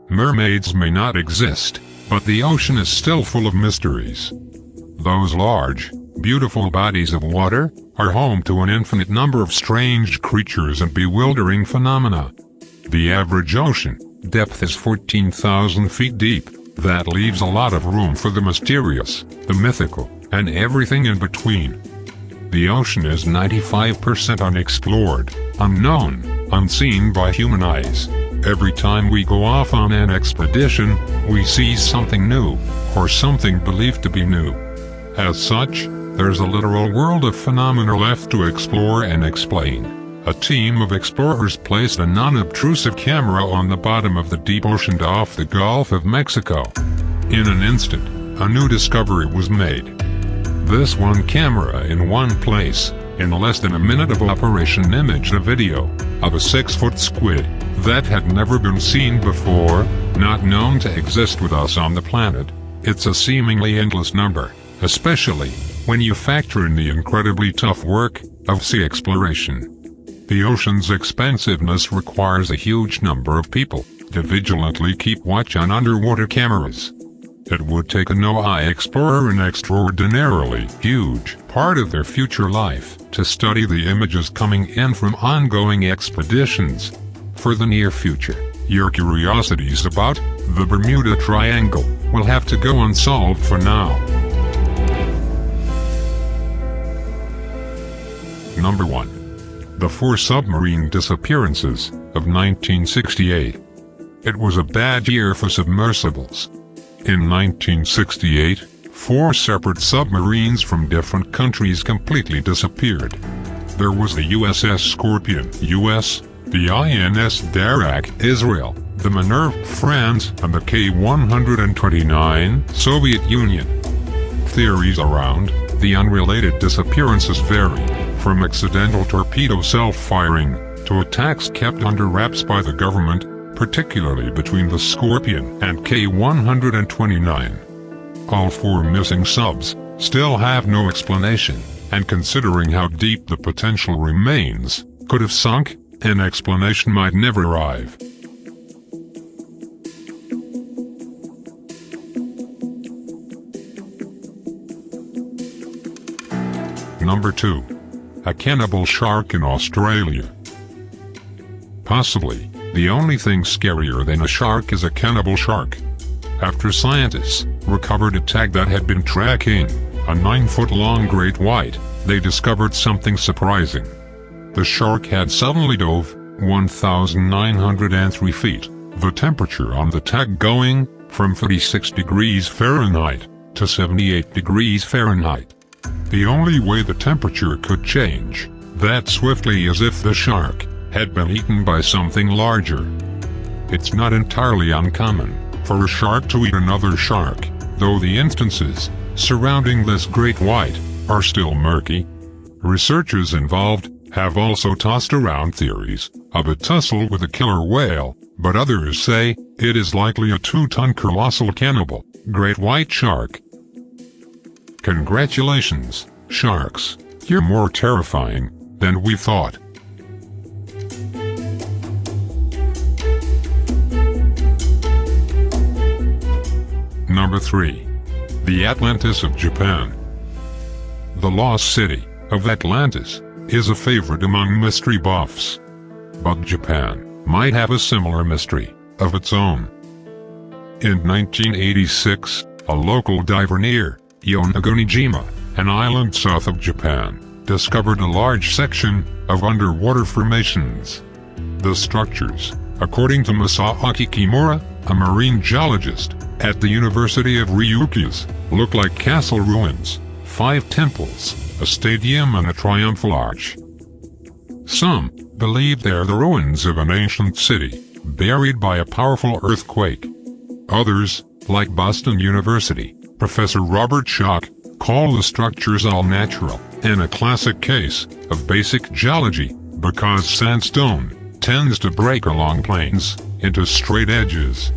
Mermaids may not exist, but the ocean is still full of mysteries. Those large, beautiful bodies of water are home to an infinite number of strange creatures and bewildering phenomena. The average ocean depth is 14,000 feet deep. That leaves a lot of room for the mysterious, the mythical, and everything in between. The ocean is 95% unexplored, unknown, unseen by human eyes. Every time we go off on an expedition, we see something new, or something believed to be new. As such, there's a literal world of phenomena left to explore and explain. A team of explorers placed a non-obtrusive camera on the bottom of the deep ocean off the Gulf of Mexico. In an instant, a new discovery was made. This one camera in one place, in less than a minute of operation, imaged a video of a 6-foot squid that had never been seen before, not known to exist with us on the planet. It's a seemingly endless number, especially when you factor in the incredibly tough work of sea exploration. The ocean's expansiveness requires a huge number of people to vigilantly keep watch on underwater cameras. It would take a no-eye explorer an extraordinarily huge part of their future life to study the images coming in from ongoing expeditions. For the near future, your curiosities about the Bermuda Triangle will have to go unsolved for now. Number 1. The 4 submarine disappearances of 1968. It was a bad year for submersibles. In 1968, 4 separate submarines from different countries completely disappeared. There was the USS Scorpion, US, the INS Darak, Israel, the Minerve, France, and the K-129, Soviet Union. Theories around the unrelated disappearances vary, from accidental torpedo self-firing to attacks kept under wraps by the government, particularly between the Scorpion and K-129. All 4 missing subs still have no explanation, and considering how deep the potential remains could have sunk, an explanation might never arrive. Number 2. A cannibal shark in Australia. Possibly, the only thing scarier than a shark is a cannibal shark. After scientists recovered a tag that had been tracking a 9-foot-long great white, they discovered something surprising. The shark had suddenly dove 1,903 feet, the temperature on the tag going from 36 degrees Fahrenheit to 78 degrees Fahrenheit. The only way the temperature could change that swiftly is if the shark had been eaten by something larger. It's not entirely uncommon for a shark to eat another shark, though the instances surrounding this great white are still murky. Researchers involved have also tossed around theories of a tussle with a killer whale, but others say it is likely a 2-ton colossal cannibal great white shark. Congratulations, sharks, you're more terrifying than we thought. Number 3. The Atlantis of Japan. The lost city of Atlantis is a favorite among mystery buffs. But Japan might have a similar mystery of its own. In 1986, a local diver near Yonagonijima, an island south of Japan, discovered a large section of underwater formations. The structures, according to Masaaki Kimura, a marine geologist at the University of Ryukyus, look like castle ruins, 5 temples, a stadium and a triumphal arch. Some believe they are the ruins of an ancient city, buried by a powerful earthquake. Others, like Boston University Professor Robert Schock, call the structures all natural, and a classic case of basic geology, because sandstone tends to break along planes into straight edges.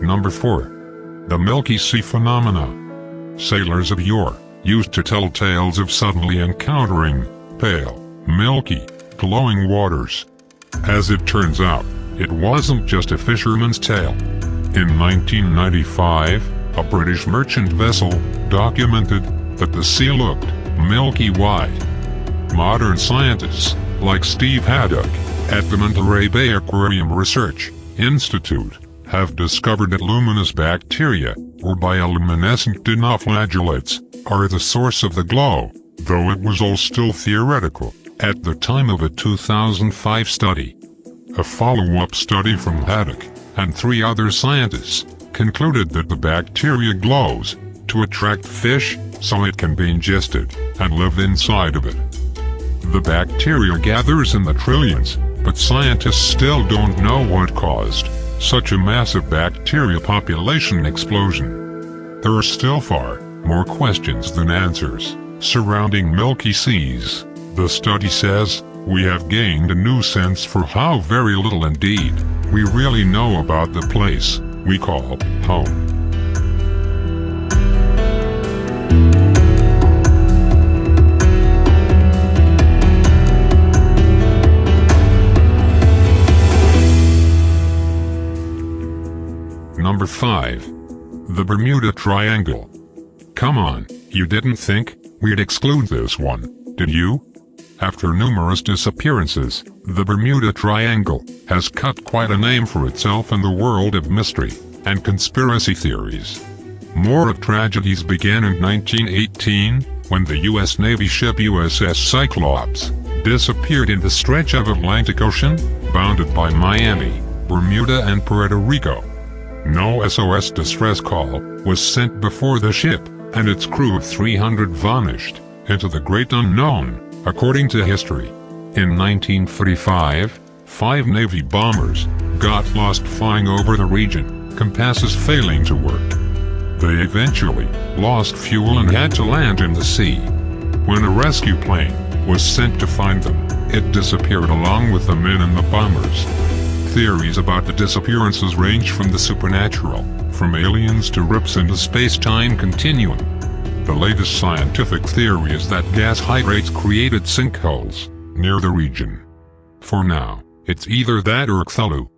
Number 4. The Milky See phenomena. Sailors of yore used to tell tales of suddenly encountering pale, milky, glowing waters. As it turns out, it wasn't just a fisherman's tale. In 1995, a British merchant vessel documented that the sea looked milky white. Modern scientists, like Steve Haddock, at the Monterey Bay Aquarium Research Institute, have discovered that luminous bacteria, or bioluminescent dinoflagellates, are the source of the glow, though it was all still theoretical at the time of a 2005 study. A follow-up study from Haddock and 3 other scientists concluded that the bacteria glows to attract fish so it can be ingested and live inside of it. The bacteria gathers in the trillions, but scientists still don't know what caused such a massive bacteria population explosion. There are still far more questions than answers surrounding Milky Seas. The study says, we have gained a new sense for how very little indeed we really know about the place we call home. Number 5. The Bermuda Triangle. Come on, you didn't think we'd exclude this one, did you? After numerous disappearances, the Bermuda Triangle has cut quite a name for itself in the world of mystery and conspiracy theories. More of tragedies began in 1918, when the U.S. Navy ship USS Cyclops disappeared in the stretch of Atlantic Ocean, bounded by Miami, Bermuda and Puerto Rico. No SOS distress call was sent before the ship and its crew of 300 vanished into the great unknown, according to history. In 1945, 5 Navy bombers got lost flying over the region, compasses failing to work. They eventually lost fuel and had to land in the sea. When a rescue plane was sent to find them, it disappeared along with the men and the bombers. Theories about the disappearances range from the supernatural, from aliens to rips in the space-time continuum. The latest scientific theory is that gas hydrates created sinkholes near the region. For now, it's either that or Cthulhu.